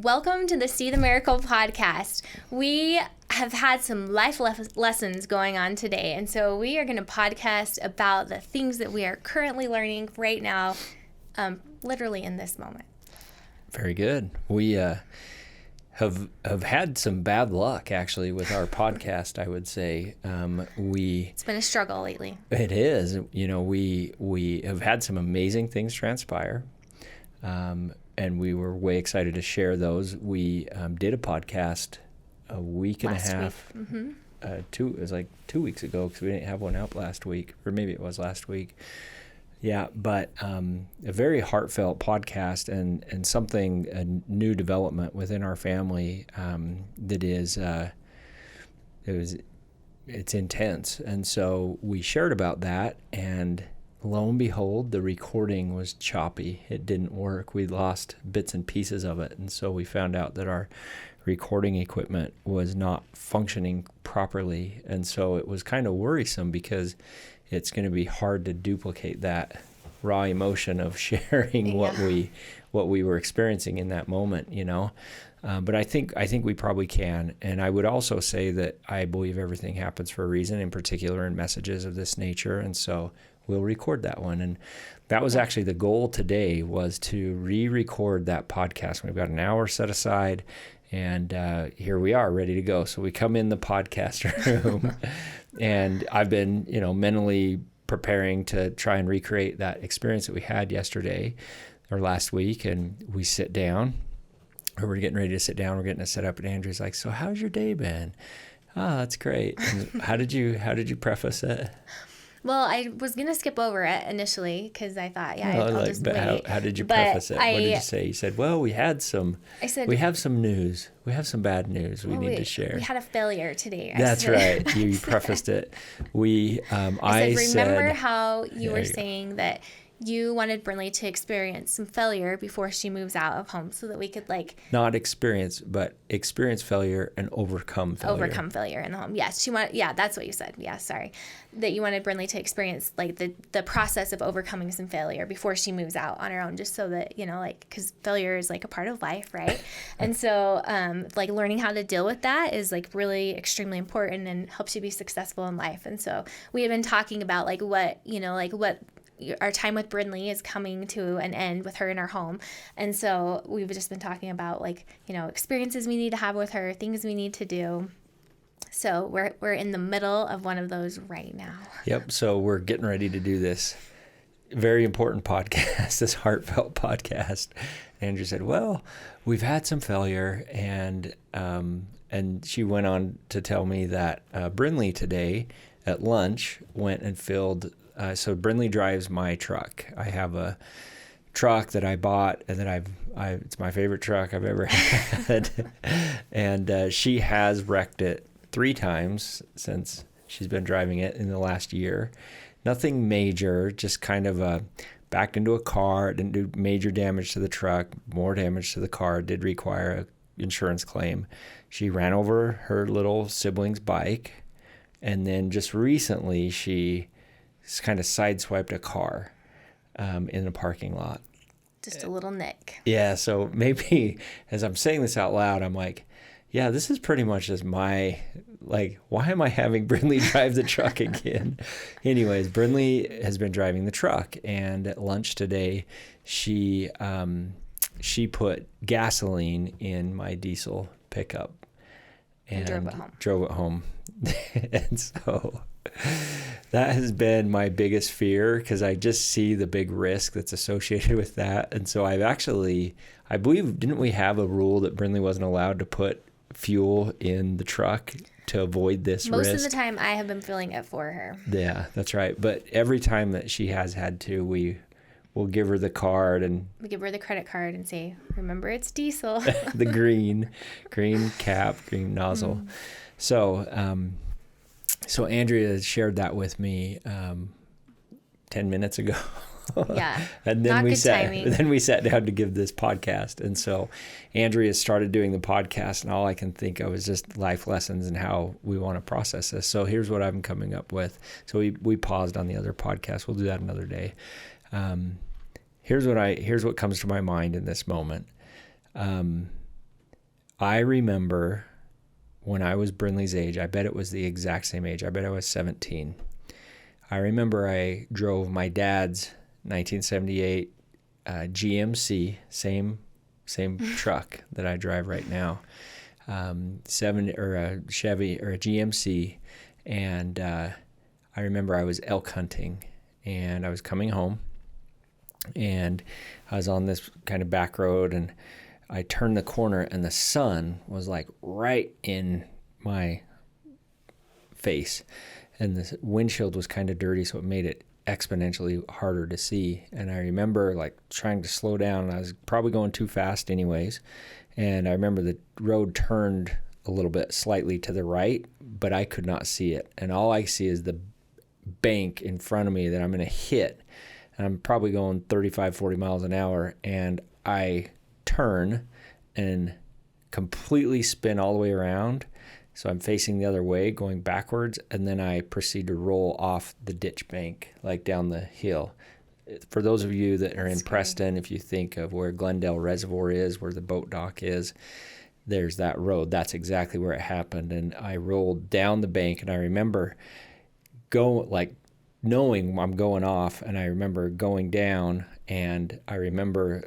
Welcome to the See the Miracle podcast. We have had some life lessons going on today, and so we are going to podcast about the things that we are currently learning right now, literally in this moment. Very good. We have had some bad luck, actually, with our podcast, I would say. It's been a struggle lately. It is. You know, we have had some amazing things transpire. And we were way excited to share those. We did a podcast a week and a half. Mm-hmm. It was like 2 weeks ago because we didn't have one out last week, or maybe it was last week. Yeah, but a very heartfelt podcast and something, a new development within our family that is, it's intense. And so we shared about that, and lo and behold, the recording was choppy. It didn't work. We lost bits and pieces of it. And so we found out that our recording equipment was not functioning properly. And so it was kind of worrisome because it's going to be hard to duplicate that raw emotion of sharing what we were experiencing in that moment, you know. But I think we probably can. And I would also say that I believe everything happens for a reason, in particular in messages of this nature. And so we'll record that one. And that was actually the goal today, was to re-record that podcast. We've got an hour set aside, and here we are ready to go. So we come in the podcast room and I've been, mentally preparing to try and recreate that experience that we had yesterday or last week. And we sit down, or we're getting ready to sit down. We're getting it set up, and Andrew's like, "So how's your day been?" "Oh, that's great." And how did you preface it? Well, I was going to skip over it initially because I thought, I'll just wait. How did you preface it? What did you say? You said, "Well, we have some news. We have some bad news we need to share." We had a failure today. That's right. You prefaced it. I said, remember how you were saying that you wanted Brinley to experience some failure before she moves out of home so that we could not experience, but experience failure and overcome failure. Overcome failure in the home. Yes. That's what you said. Yeah. Sorry. That you wanted Brinley to experience the process of overcoming some failure before she moves out on her own, just so that, cause failure is a part of life. Right. And so, learning how to deal with that is really extremely important and helps you be successful in life. And so we have been talking about what our time with Brinley is coming to an end with her in our home. And so we've just been talking about experiences we need to have with her, things we need to do. So we're in the middle of one of those right now. Yep. So we're getting ready to do this very important podcast, this heartfelt podcast. Andrew said, "Well, we've had some failure." And she went on to tell me that Brinley today at lunch went and filled. So Brinley drives my truck. I have a truck that I bought and that it's my favorite truck I've ever had. And she has wrecked it 3 times since she's been driving it in the last year. Nothing major, just kind of backed into a car. It didn't do major damage to the truck, more damage to the car. It did require an insurance claim. She ran over her little sibling's bike. And then just recently, she kind of sideswiped a car in a parking lot. Just a little nick. Yeah, so maybe as I'm saying this out loud, I'm like, yeah, this is pretty much just my, why am I having Brinley drive the truck again? Anyways, Brinley has been driving the truck, and at lunch today, she put gasoline in my diesel pickup and drove it home. And so that has been my biggest fear, because I just see the big risk that's associated with that. And so I believe, didn't we have a rule that Brinley wasn't allowed to put fuel in the truck to avoid this risk? Most of the time I have been filling it for her. Yeah, that's right. But every time that she has had to, we'll give her the card, and we give her the credit card and say, "Remember, it's diesel." The green cap, green nozzle. So Andrea shared that with me 10 minutes ago. Yeah. And then we sat down to give this podcast. And so Andrea started doing the podcast, and all I can think of is just life lessons and how we want to process this. So here's what I'm coming up with. So we paused on the other podcast. We'll do that another day. Here's what comes to my mind in this moment. I remember when I was Brinley's age, I bet it was the exact same age. I bet I was 17. I remember I drove my dad's 1978 GMC, same truck that I drive right now, or a Chevy or a GMC, and I remember I was elk hunting, and I was coming home, and I was on this kind of back road, and I turned the corner, and the sun was like right in my face, and the windshield was kind of dirty, so it made it exponentially harder to see. And I remember like trying to slow down, and I was probably going too fast anyways. And I remember the road turned a little bit slightly to the right, but I could not see it. And all I see is the bank in front of me that I'm going to hit. And I'm probably going 35, 40 miles an hour. And I turn and completely spin all the way around. So I'm facing the other way, going backwards, and then I proceed to roll off the ditch bank, like down the hill. For those of you that are in Preston, if you think of where Glendale Reservoir is, where the boat dock is, there's that road. That's exactly where it happened. And I rolled down the bank, and I remember knowing I'm going off, and I remember going down, and I remember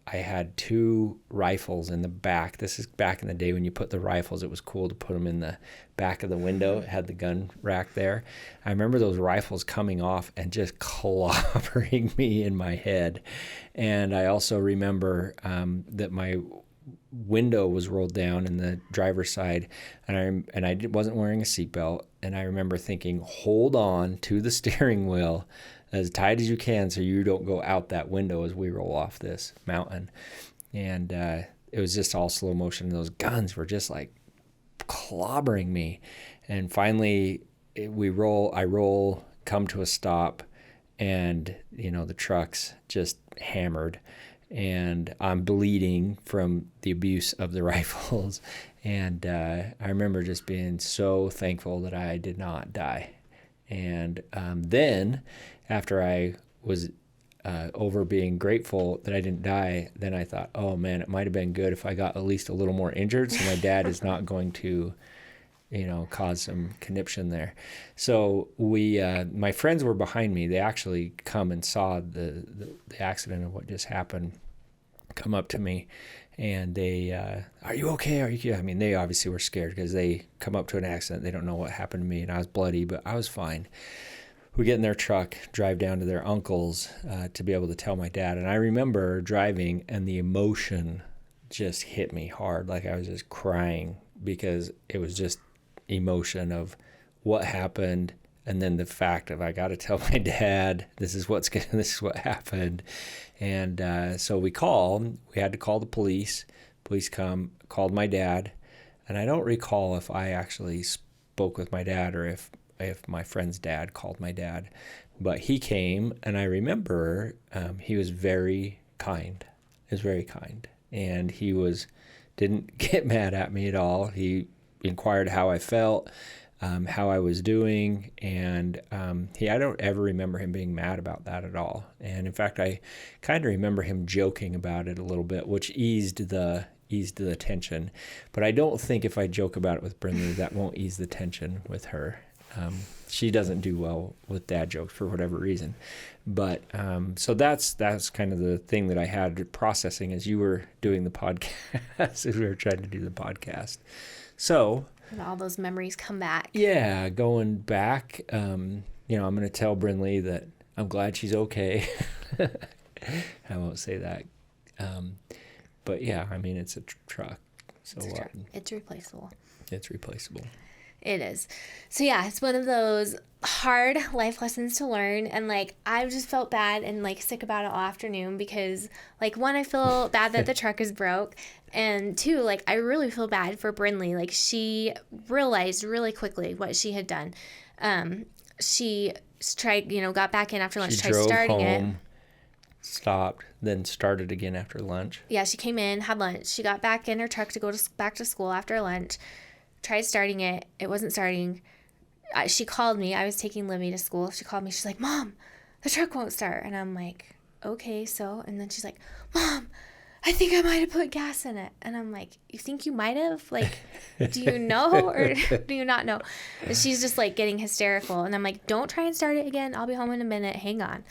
I had 2 rifles in the back. This is back in the day when you put the rifles, it was cool to put them in the back of the window. It had the gun rack there. I remember those rifles coming off and just clobbering me in my head. And I also remember that my window was rolled down in the driver's side, and I wasn't wearing a seatbelt. And I remember thinking, hold on to the steering wheel as tight as you can so you don't go out that window as we roll off this mountain. And it was just all slow motion. Those guns were just like clobbering me. And finally I roll, come to a stop, and the truck's just hammered, and I'm bleeding from the abuse of the rifles. And I remember just being so thankful that I did not die. And then after I was over being grateful that I didn't die, then I thought, oh man, it might have been good if I got at least a little more injured, so my dad is not going to cause some conniption there. So my friends were behind me. They actually come and saw the accident of what just happened, come up to me, and they, are you okay? Are you? I mean, they obviously were scared because they come up to an accident. They don't know what happened to me, and I was bloody, but I was fine. We get in their truck, drive down to their uncle's to be able to tell my dad. And I remember driving, and the emotion just hit me hard. Like I was just crying because it was just emotion of what happened, and then the fact of I got to tell my dad this is what happened. And so we had to call the police. Police called my dad, and I don't recall if I actually spoke with my dad or if my friend's dad called my dad, but he came, and I remember he was very kind. He was very kind, and he didn't get mad at me at all. He inquired how I felt, how I was doing, and I don't ever remember him being mad about that at all. And in fact, I kind of remember him joking about it a little bit, which eased the tension. But I don't think if I joke about it with Brinley, that won't ease the tension with her. She doesn't do well with dad jokes for whatever reason. But so that's kind of the thing that I had processing as you were doing the podcast, as we were trying to do the podcast. So and all those memories come back. Yeah, going back, I'm going to tell Brinley that I'm glad she's okay. I won't say that. But yeah, I mean, it's a truck. So it's a truck. It's replaceable. It's replaceable. It is. So yeah, it's one of those hard life lessons to learn. And like, I just felt bad and like sick about it all afternoon because like, one, I feel bad that the truck is broke. And 2, like, I really feel bad for Brinley. Like, she realized really quickly what she had done. She tried, got back in after lunch, tried starting home, stopped, then started again after lunch. Yeah, she came in, had lunch. She got back in her truck to go back to school after lunch, tried starting it. It wasn't starting. She called me. I was taking Livy to school. She called me. She's like, Mom, the truck won't start. And I'm like, okay, so. And then she's like, Mom, I think I might have put gas in it. And I'm like, you think you might have? Like, do you know or do you not know? And she's just like getting hysterical. And I'm like, don't try and start it again. I'll be home in a minute. Hang on.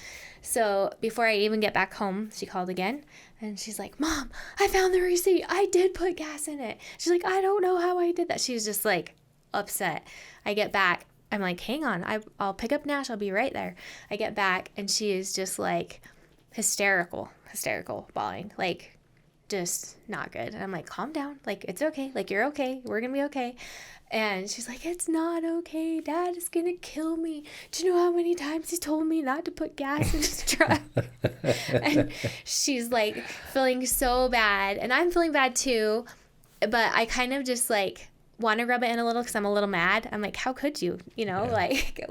So before I even get back home, she called again. And she's like, Mom, I found the receipt. I did put gas in it. She's like, I don't know how I did that. She's just like upset. I get back. I'm like, hang on. I'll pick up Nash. I'll be right there. I get back and she is just like hysterical, bawling. Like, just not good. And I'm like, calm down. Like, it's okay. Like, you're okay. We're going to be okay. And she's like, it's not okay. Dad is going to kill me. Do you know how many times he's told me not to put gas in his truck? And she's like feeling so bad. And I'm feeling bad too. But I kind of just like want to rub it in a little because I'm a little mad. I'm like, how could you? You know, like,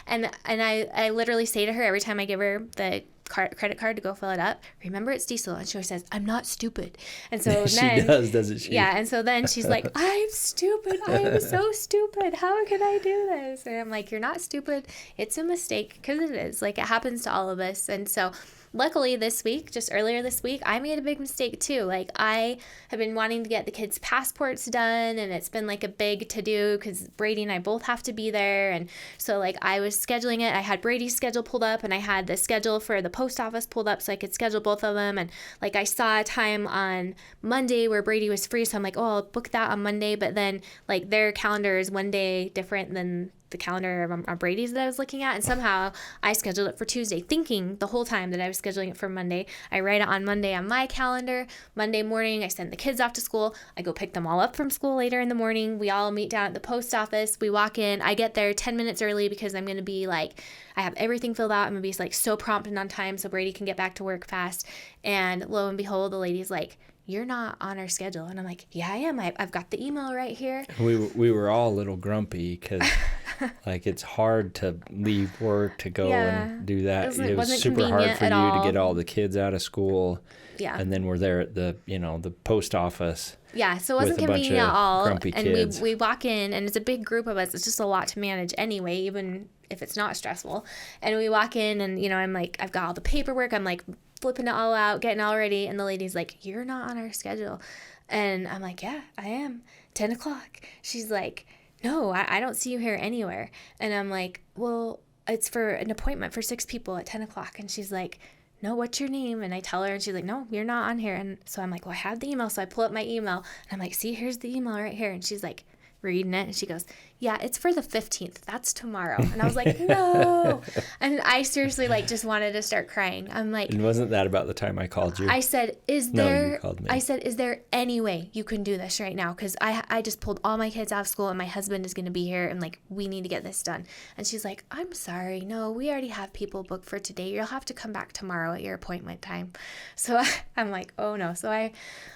and I literally say to her every time I give her the credit card to go fill it up, remember it's diesel. And she always says, I'm not stupid. And so she then does, doesn't she? Yeah. And so then she's like, I'm stupid. I am so stupid. How can I do this? And I'm like, you're not stupid. It's a mistake, because it is. Like, it happens to all of us. And so luckily this week, just earlier this week, I made a big mistake too. Like, I have been wanting to get the kids' passports done, and it's been like a big to-do because Brady and I both have to be there. And so like I was scheduling it. I had Brady's schedule pulled up, and I had the schedule for the post office pulled up so I could schedule both of them. And like I saw a time on Monday where Brady was free, so I'm like, oh, I'll book that on Monday. But then like their calendar is one day different than the calendar on Brady's that I was looking at, and somehow I scheduled it for Tuesday, thinking the whole time that I was scheduling it for Monday. I write it on Monday on my calendar. Monday morning, I send the kids off to school. I go pick them all up from school later in the morning. We all meet down at the post office. We walk in. I get there 10 minutes early because I'm going to be like, I have everything filled out. I'm going to be like so prompt and on time so Brady can get back to work fast. And lo and behold, the lady's like, you're not on our schedule. And I'm like, yeah, I am. I've got the email right here. We were all a little grumpy because like it's hard to leave work to go and do that. It was super hard for you to get all the kids out of school. Yeah. And then we're there at the post office. Yeah, so it wasn't convenient at all. Grumpy and kids. we walk in, and it's a big group of us. It's just a lot to manage anyway, even if it's not stressful. And we walk in, and I'm like, I've got all the paperwork. I'm like flipping it all out, getting all ready, and the lady's like, you're not on our schedule. And I'm like, yeah, I am. 10 o'clock. She's like, no, I don't see you here anywhere. And I'm like, well, it's for an appointment for 6 people at 10 o'clock. And she's like, no, what's your name? And I tell her, and she's like, no, you're not on here. And so I'm like, well, I have the email. So I pull up my email, and I'm like, see, here's the email right here. And she's like, reading it, and she goes, yeah, it's for the 15th. That's tomorrow. And I was like, no. And I seriously like just wanted to start crying. I'm like, and wasn't that about the time I called you? I said, you called me. I said, is there any way you can do this right now? Because I just pulled all my kids out of school, and my husband is going to be here, and like, we need to get this done. And she's like, I'm sorry. No, we already have people booked for today. You'll have to come back tomorrow at your appointment time. So I'm like, oh no. So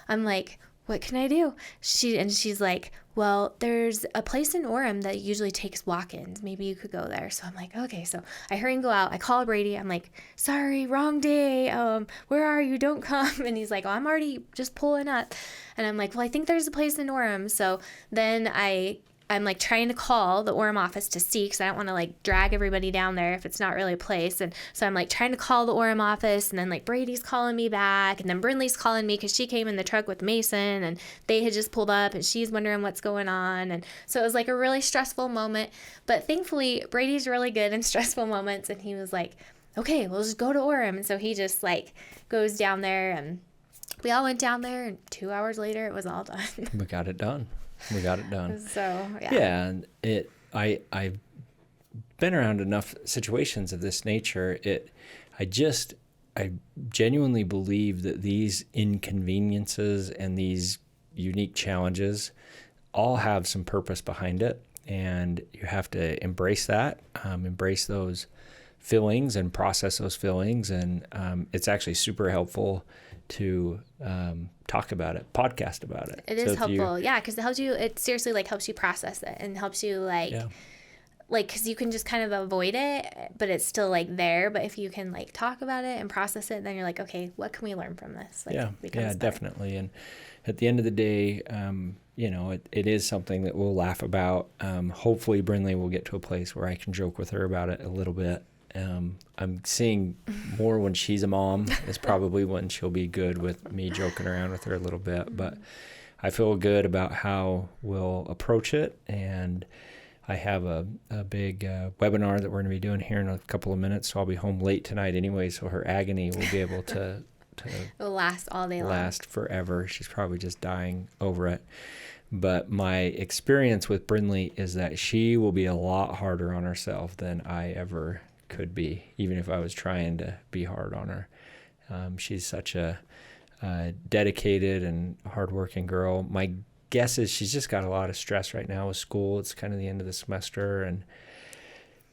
I'm like, what can I do? She's like, well, there's a place in Orem that usually takes walk-ins. Maybe you could go there. So I'm like, okay. So I hurry and go out. I call Brady. I'm like, sorry, wrong day. Where are you? Don't come. And he's like, oh, I'm already just pulling up. And I'm like, well, I think there's a place in Orem. So then I'm like trying to call the Orem office to see, because I don't want to like drag everybody down there if it's not really a place. And so I'm like trying to call the Orem office, and then like Brady's calling me back, and then Brinley's calling me because she came in the truck with Mason, and they had just pulled up, and she's wondering what's going on. And so it was like a really stressful moment. But thankfully, Brady's really good in stressful moments, and he was like, okay, we'll just go to Orem. And so he just like goes down there, and we all went down there, and 2 hours later it was all done. We got it done. So yeah, and I've been around enough situations of this nature. I genuinely believe that these inconveniences and these unique challenges all have some purpose behind it, and you have to embrace that, embrace those feelings and process those feelings. And it's actually super helpful to talk about it, podcast about it. It is helpful, because it helps you. It seriously like helps you process it, and helps you like because you can just kind of avoid it, but it's still like there. But if you can like talk about it and process it, then you're like, okay, what can we learn from this? Like, definitely. And at the end of the day, it is something that we'll laugh about. Hopefully, Brinley will get to a place where I can joke with her about it a little bit, I'm seeing more when she's a mom is probably when she'll be good with me joking around with her a little bit. But I feel good about how we'll approach it. And I have a big webinar that we're going to be doing here in a couple of minutes. So I'll be home late tonight anyway. So her agony will be able to It'll last all day long. Last forever. She's probably just dying over it. But my experience with Brindley is that she will be a lot harder on herself than I ever could be, even if I was trying to be hard on her. She's such a dedicated and hardworking girl. My guess is she's just got a lot of stress right now with school. It's kind of the end of the semester and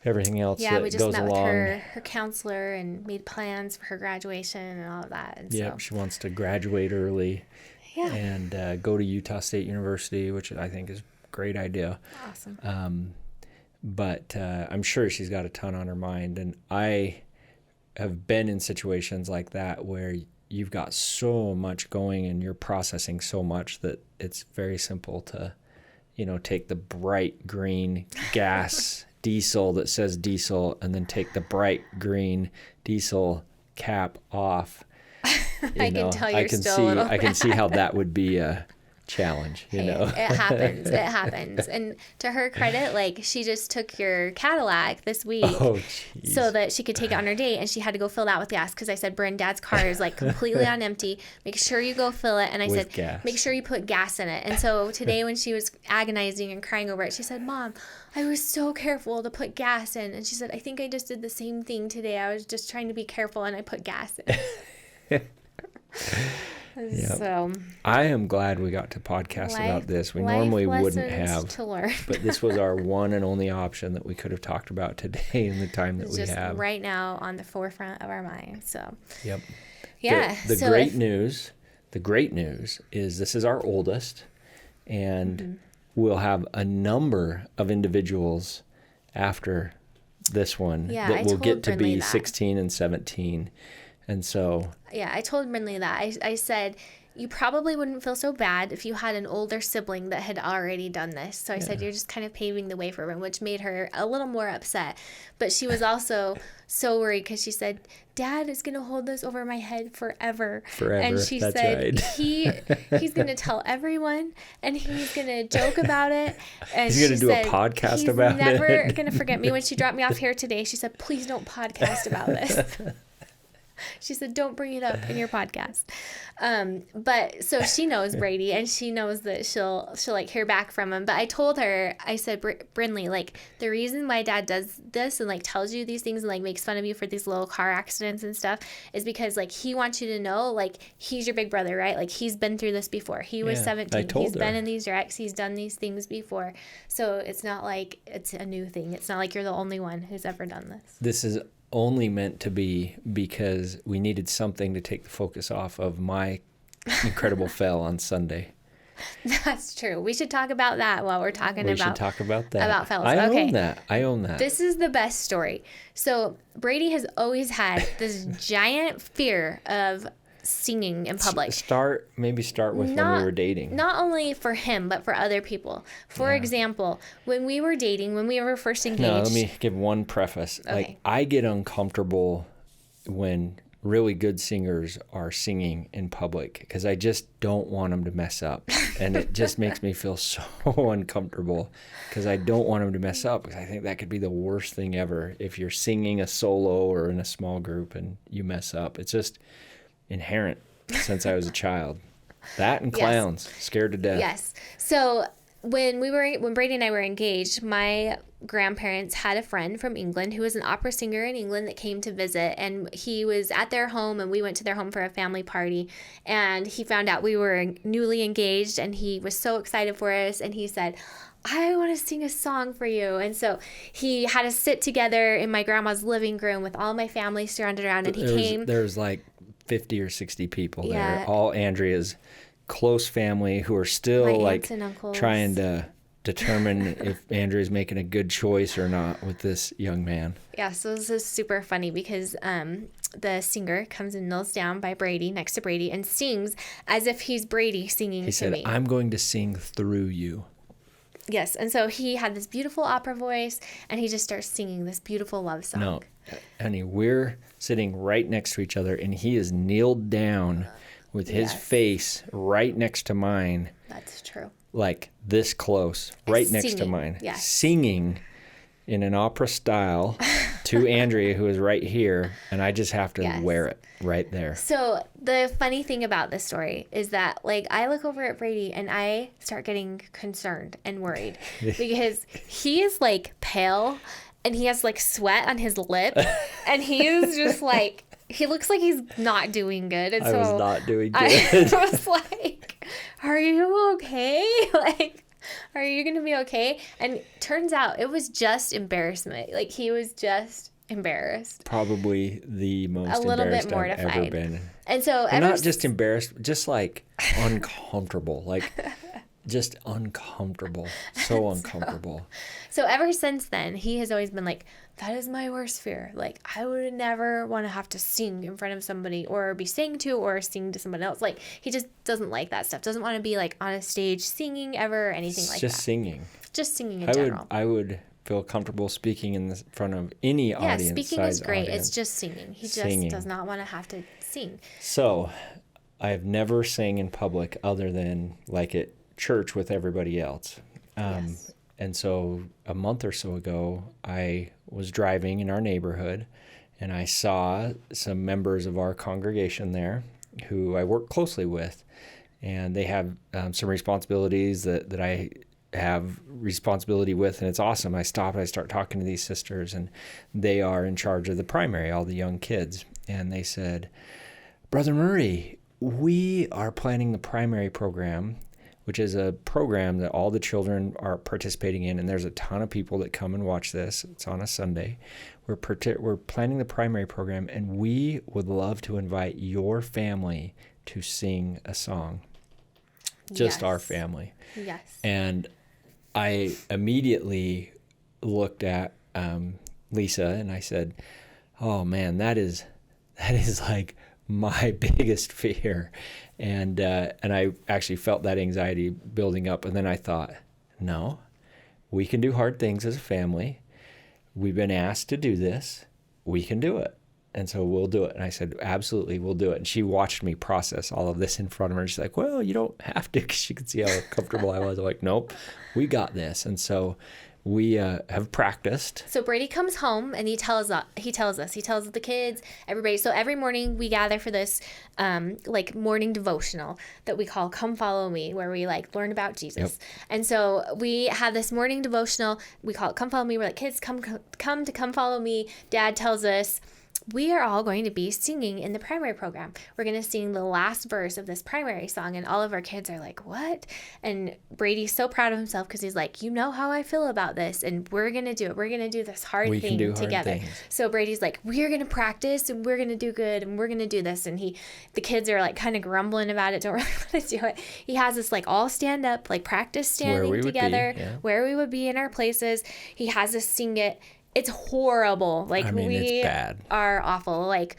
everything else that we just goes met along. with her counselor and made plans for her graduation and all of that. And yeah, she wants to graduate early. Yeah. And go to Utah State University, which I think is a great idea. Awesome. But I'm sure she's got a ton on her mind. And I have been in situations like that where you've got so much going and you're processing so much that it's very simple to, take the bright green gas diesel that says diesel and then take the bright green diesel cap off. I can tell you're still a little I can see how that would be a challenge, It happens. It happens. And to her credit, she just took your Cadillac this week so that she could take it on her date, and she had to go fill that with gas because I said, Bryn, Dad's car is completely on empty. Make sure you go fill it. And I said, gas. Make sure you put gas in it. And so today when she was agonizing and crying over it, she said, Mom, I was so careful to put gas in. And she said, I think I just did the same thing today. I was just trying to be careful and I put gas in. Yep. So I am glad we got to podcast about this. We normally wouldn't have, to learn. but this was our one and only option that we could have talked about today in the time that it's we just have. Right now on the forefront of our minds. So Yep. Yeah. The great news is this is our oldest, and we'll have a number of individuals after this one that will get to be 16 and 17. And so... Yeah, I told Brindley that. I said, you probably wouldn't feel so bad if you had an older sibling that had already done this. So I said, you're just kind of paving the way for him, which made her a little more upset. But she was also so worried because she said, Dad is going to hold this over my head forever. And she said, right. he's going to tell everyone and he's going to joke about it. And he's going to do a podcast about it. He's never going to forget me. When she dropped me off here today, she said, please don't podcast about this. She said, don't bring it up in your podcast. But so she knows Brady and she knows that she'll hear back from him. But I told her, I said, Brindley, the reason why Dad does this and tells you these things and makes fun of you for these little car accidents and stuff is because he wants you to know, he's your big brother, right? He's been through this before. He was 17. He's been in these wrecks. He's done these things before. So it's not like it's a new thing. It's not like you're the only one who's ever done this. This is only meant to be because we needed something to take the focus off of my incredible fail on Sunday. That's true. We should talk about that while we're talking We should talk about that. About fails. I own that. This is the best story. So Brady has always had this giant fear of singing in public. Maybe start with when we were dating. Not only for him, but for other people. For example, when we were dating, when we were first engaged. No, let me give one preface. Okay. I get uncomfortable when really good singers are singing in public because I just don't want them to mess up. And it just makes me feel so uncomfortable because I don't want them to mess up because I think that could be the worst thing ever if you're singing a solo or in a small group and you mess up. It's just inherent since I was a child. That and clowns, scared to death. Yes. So when Brady and I were engaged, my grandparents had a friend from England who was an opera singer in England that came to visit, and he was at their home and we went to their home for a family party, and he found out we were newly engaged and he was so excited for us and he said, I want to sing a song for you. And so he had us sit together in my grandma's living room with all my family surrounded around, and there's 50 or 60 people there, all Andrea's close family who are still trying to determine if Andrea's making a good choice or not with this young man. Yeah, so this is super funny because the singer comes and kneels down by Brady, next to Brady, and sings as if he's Brady singing to me. He said, I'm going to sing through you. Yes. And so he had this beautiful opera voice, and he just starts singing this beautiful love song. No, honey, we're sitting right next to each other, and he is kneeled down with his Yes. face right next to mine, That's true. like this close, right next to Singing, mine, yes. singing in an opera style to Andrea, who is right here, and I just have to Yes. wear it right there. So the funny thing about this story is that, like, I look over at Brady and I start getting concerned and worried because he is like pale and he has like sweat on his lip and he is just like, he looks like he's not doing good. And I so was not doing good. I was like, are you okay? Like, are you going to be okay? And turns out it was just embarrassment. Like, he was just embarrassed. Probably the most A little bit embarrassed I've ever mortified. been. And so And ever not just embarrassed, just like uncomfortable, like just uncomfortable, so uncomfortable. So ever since then, he has always been like, that is my worst fear. Like, I would never want to have to sing in front of somebody or be sang to or sing to someone else. Like, he just doesn't like that stuff. Doesn't want to be like on a stage singing ever, anything like Just that. singing. Just singing in I would general. I would feel comfortable speaking in the front of any Yeah, audience. speaking is size great. audience. It's just singing. He just Singing. does not want to have to sing. So, I've never sang in public other than like at church with everybody else. Yes. And so a month or so ago, I was driving in our neighborhood and I saw some members of our congregation there who I work closely with. And they have some responsibilities that I have responsibility with, and it's awesome. I stop and I start talking to these sisters, and they are in charge of the primary, all the young kids. And they said, Brother Murray, we are planning the primary program, which is a program that all the children are participating in, and there's a ton of people that come and watch this. It's on a Sunday. We're planning the primary program, and we would love to invite your family to sing a song. Just our Yes. family. Yes. And I immediately looked at Lisa and I said, oh man, that is like my biggest fear. And I actually felt that anxiety building up. And then I thought, no, we can do hard things as a family. We've been asked to do this. We can do it. And so we'll do it. And I said, absolutely, we'll do it. And she watched me process all of this in front of her. She's like, well, you don't have to, because she could see how comfortable I was. I'm like, nope, we got this. And so we have practiced. So Brady comes home and he tells the kids, everybody. So every morning we gather for this like morning devotional that we call Come Follow Me, where we like learn about Jesus. Yep. And so we have this morning devotional. We call it Come Follow Me. We're like, kids, come follow me. Dad tells us, we are all going to be singing in the primary program. We're going to sing the last verse of this primary song. And all of our kids are like, what? And Brady's so proud of himself because he's like, you know how I feel about this. And we're going to do it. We're going to do this hard We can thing do hard together. things. So Brady's like, we're going to practice and we're going to do good and we're going to do this. And the kids are like kind of grumbling about it. Don't really want to do it. He has us like all stand up, like practice standing together, where we would be in our places. He has us sing it. It's horrible. Like, I mean, we it's bad. are awful. Like,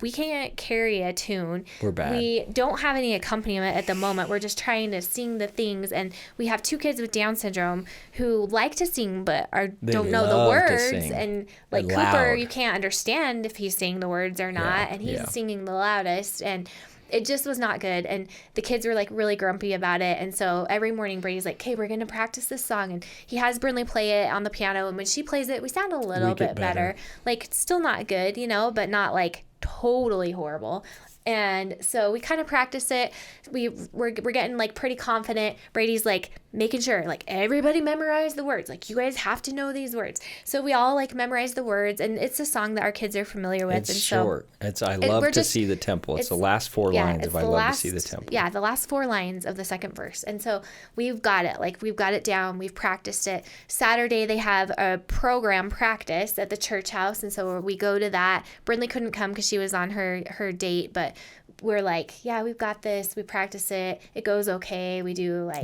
we can't carry a tune. We're bad. We don't have any accompaniment at the moment. We're just trying to sing the things. And we have 2 kids with Down syndrome who like to sing but don't know the love to words. sing. And like They're Cooper, loud. you can't understand if he's saying the words or not. Yeah, And he's yeah. singing the loudest. And it just was not good. And the kids were like really grumpy about it. And so every morning Brady's like, okay, we're going to practice this song. And he has Brinley play it on the piano. And when she plays it, we sound a little get bit better. Like, it's still not good, but not like totally horrible. And so we kind of practice it. We're getting like pretty confident. Brady's like making sure like everybody memorize the words. Like, you guys have to know these words. So we all like memorize the words, and it's a song that our kids are familiar with. It's and short. I love to see the tempo. It's the last 4 lines if I love to see the tempo. Yeah, the last 4 lines of the second verse. And so we've got it. Like, we've got it down. We've practiced it. Saturday they have a program practice at the church house, and so we go to that. Brinley couldn't come because she was on her date, but we're like, yeah, we've got this. We practice it. It goes okay. We do like,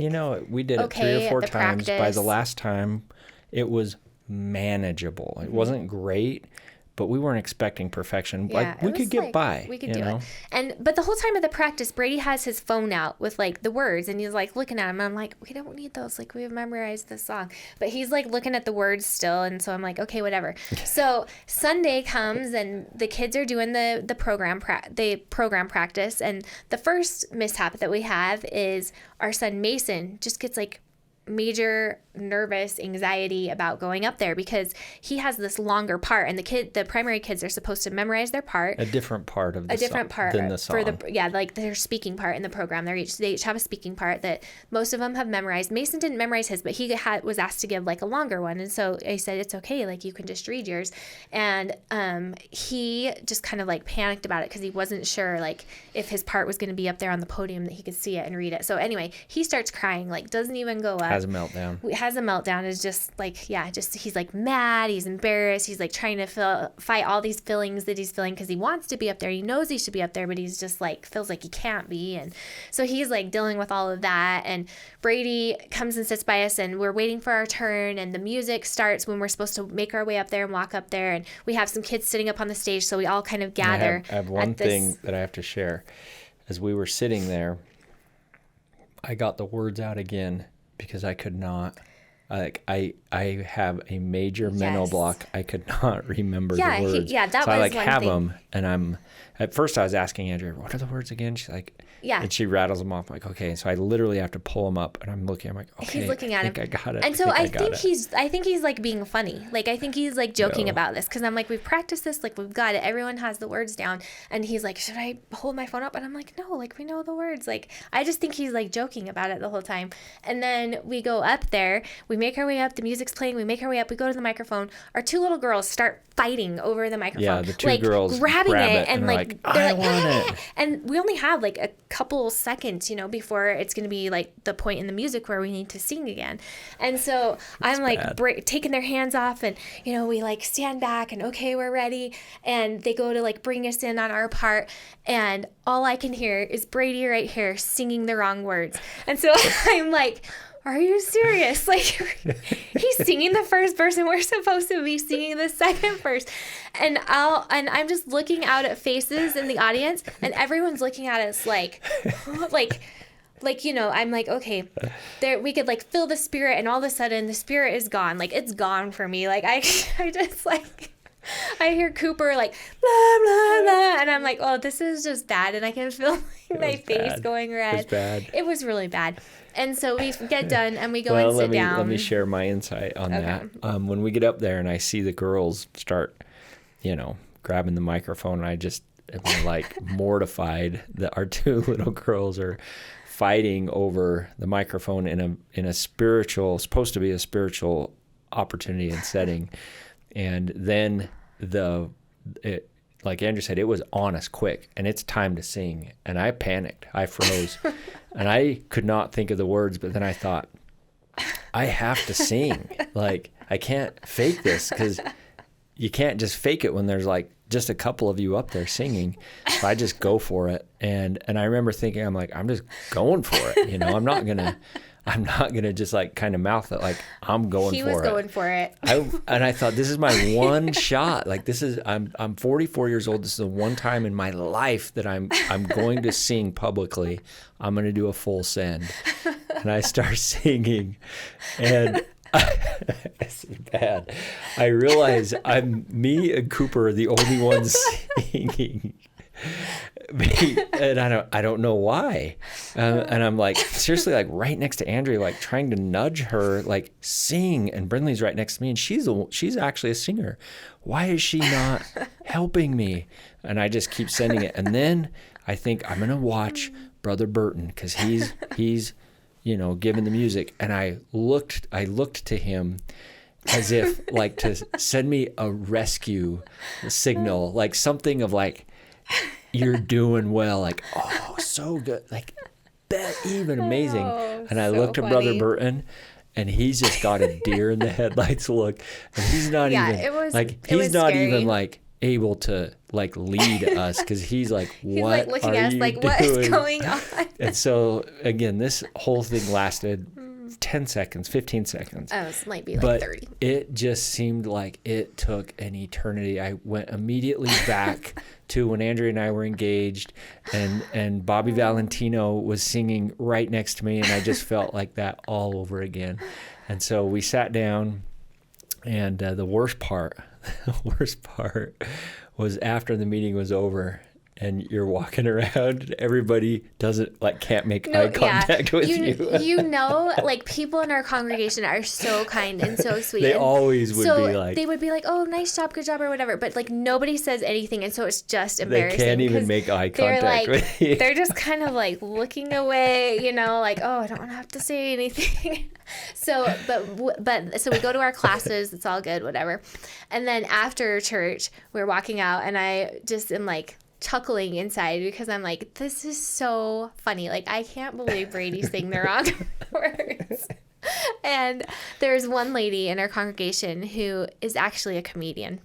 we did it okay 3 or 4 at the times. By practice. the last time, it was manageable. It wasn't great, but we weren't expecting perfection. Yeah, Like we could get by. We could do it. But the whole time of the practice, Brady has his phone out with like the words, and he's like looking at them. I'm like, we don't need those. Like, we've memorized the song. But he's like looking at the words still, and so I'm like, okay, whatever. So Sunday comes, and the kids are doing the program practice, and the first mishap that we have is our son Mason just gets like major nervous anxiety about going up there because he has this longer part, and the primary kids are supposed to memorize their part, a different part of the different part than the song. for like their speaking part in the program. They each have a speaking part that most of them have memorized. Mason didn't memorize his, but he was asked to give like a longer one, and so I said it's okay, like you can just read yours. And he just kind of like panicked about it because he wasn't sure like if his part was going to be up there on the podium that he could see it and read it. So anyway, he starts crying, like doesn't even go up. Has a meltdown. Has a meltdown. Is just like, he's like mad, he's embarrassed, he's like trying to fight all these feelings that he's feeling because he wants to be up there, he knows he should be up there, but he's just like feels like he can't be. And so he's like dealing with all of that, and Brady comes and sits by us, and we're waiting for our turn, and the music starts when we're supposed to make our way up there and walk up there, and we have some kids sitting up on the stage, so we all kind of gather. I have one thing that I have to share. As we were sitting there, I got the words out again because I could not. Like I have a major mental block. I could not remember the words. That so was I like one have thing. them, and at first I was asking Andrea, what are the words again? She's like, and she rattles them off. I'm like, okay. So I literally have to pull them up, and I'm looking. I'm like, okay. He's looking at I think him. I got it. And so I think he's like being funny. Like I think he's like joking about this because I'm like, we've practiced this. Like we've got it. Everyone has the words down. And he's like, should I hold my phone up? And I'm like, no. Like we know the words. Like I just think he's like joking about it the whole time. And then we go up there. We make our way up. The music's playing. We make our way up. We go to the microphone. Our two little girls start fighting over the microphone. Yeah, the two like, girls grabbing grab it and like I want it. And we only have like a couple seconds, before it's going to be like the point in the music where we need to sing again. And so I'm like taking their hands off, and we like stand back and okay, we're ready. And they go to like bring us in on our part, and all I can hear is Brady right here singing the wrong words. And so I'm like, are you serious? Like he's singing the first verse and we're supposed to be singing the second verse. And I'm just looking out at faces in the audience, and everyone's looking at us like I'm like, okay, there we could like feel the spirit, and all of a sudden the spirit is gone. Like it's gone for me. Like I just like I hear Cooper like blah blah blah, and I'm like, oh, this is just bad, and I can feel like my face going red. It was bad. It was really bad. And so we get done and we go and sit down. Let me share my insight on that. When we get up there and I see the girls start, grabbing the microphone, I just am like mortified that our two little girls are fighting over the microphone in a spiritual, supposed to be a spiritual opportunity and setting. And then like Andrew said, it was on us quick, and it's time to sing. And I panicked. I froze. And I could not think of the words, but then I thought, I have to sing. Like, I can't fake this, because you can't just fake it when there's like just a couple of you up there singing. So I just go for it. And I remember thinking, I'm like, I'm just going for it. I'm not gonna just like kind of mouth it. Like I'm going for it. He was going for it. And I thought, this is my one shot. Like I'm 44 years old. This is the one time in my life that I'm going to sing publicly. I'm going to do a full send. And I start singing, and it's bad. I realize me and Cooper are the only ones singing. And I don't know why. And I'm like, seriously, like right next to Andrea, like trying to nudge her, like sing. And Brindley's right next to me, and she's actually a singer. Why is she not helping me? And I just keep sending it. And then I think I'm gonna watch Brother Burton, because he's giving the music. And I looked to him as if like to send me a rescue signal, like something of like, you're doing well, like, oh, so good, like that, even amazing. And I looked at Brother Burton, and he's just got a deer in the headlights look, and he's not even like able to like lead us, because he's like, what he's like looking at us like, what is going on? And so again, this whole thing lasted 10 seconds, 15 seconds. Oh, it might be like But 30. it just seemed like it took an eternity. I went immediately back to when Andrea and I were engaged, and Bobby Valentino was singing right next to me, and I just felt like that all over again. And so we sat down, and the worst part was after the meeting was over, and you're walking around, everybody can't make eye contact with you. You know, like, people in our congregation are so kind and so sweet. They and always would so be like, they would be like, oh, nice job, good job, or whatever. But like, nobody says anything, and so it's just embarrassing. they can't even make eye contact with you. They're just kind of like looking away, you know, like, oh, I don't want to have to say anything. So we go to our classes, it's all good, whatever. And then after church, we're walking out, and I just am like chuckling inside because I'm like, this is so funny. Like, I can't believe Brady's saying the wrong words. And there's one lady in our congregation who is actually a comedian.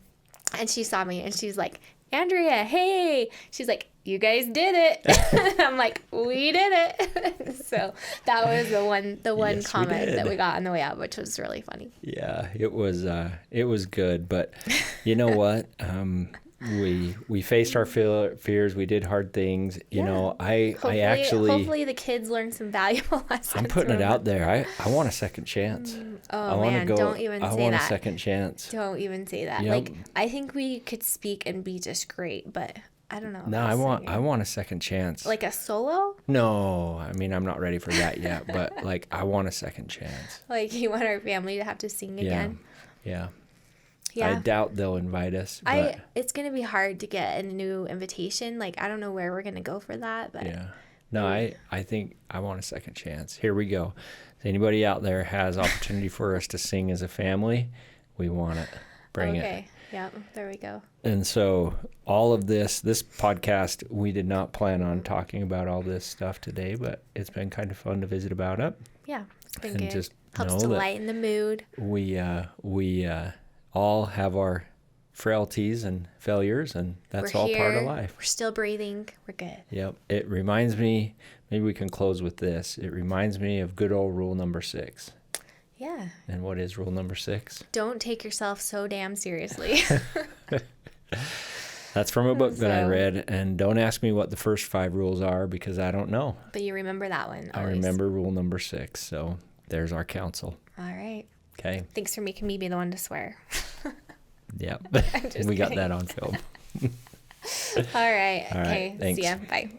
And she saw me and she's like, Andrea, hey. She's like, you guys did it. I'm like, we did it. So that was the one Yes, comment that we got on the way out, which was really funny. Yeah, it was good. But you know what? We faced our fears. We did hard things. You know, I actually hopefully the kids learn some valuable lessons. I'm putting it out there. I want a second chance. Oh man, don't even say that. I want a second chance. Don't even say that. Yep. Like, I think we could speak and be just great, but I don't know. No, I want a second chance. Like a solo? No, I mean, I'm not ready for that yet, but like, I want a second chance. Like, you want our family to have to sing again? Yeah. Yeah. I doubt they'll invite us. But it's going to be hard to get a new invitation. Like, I don't know where we're going to go for that, but yeah. No, I think I want a second chance. Here we go. If anybody out there has opportunity for us to sing as a family, we want it. Bring it. Okay. Yeah, there we go. And so all of this podcast, we did not plan on talking about all this stuff today, but it's been kind of fun to visit about it. Yeah, it's been And good. just Helps know to that lighten the mood. We all have our frailties and failures, and that's We're all part of here. life. We're still breathing. We're good. Yep. It reminds me, maybe we can close with this. It reminds me of good old rule number 6. Yeah. And what is rule number 6? Don't take yourself so damn seriously. That's from a book that I So- read, and don't ask me what the first 5 rules are because I don't know. But you remember that one. I Always. remember rule number 6, so there's our counsel. All right. Okay. Thanks for making me be the one to swear. Yep. just We got kidding. that on film. All right. All right, Okay. thanks. See ya. Bye.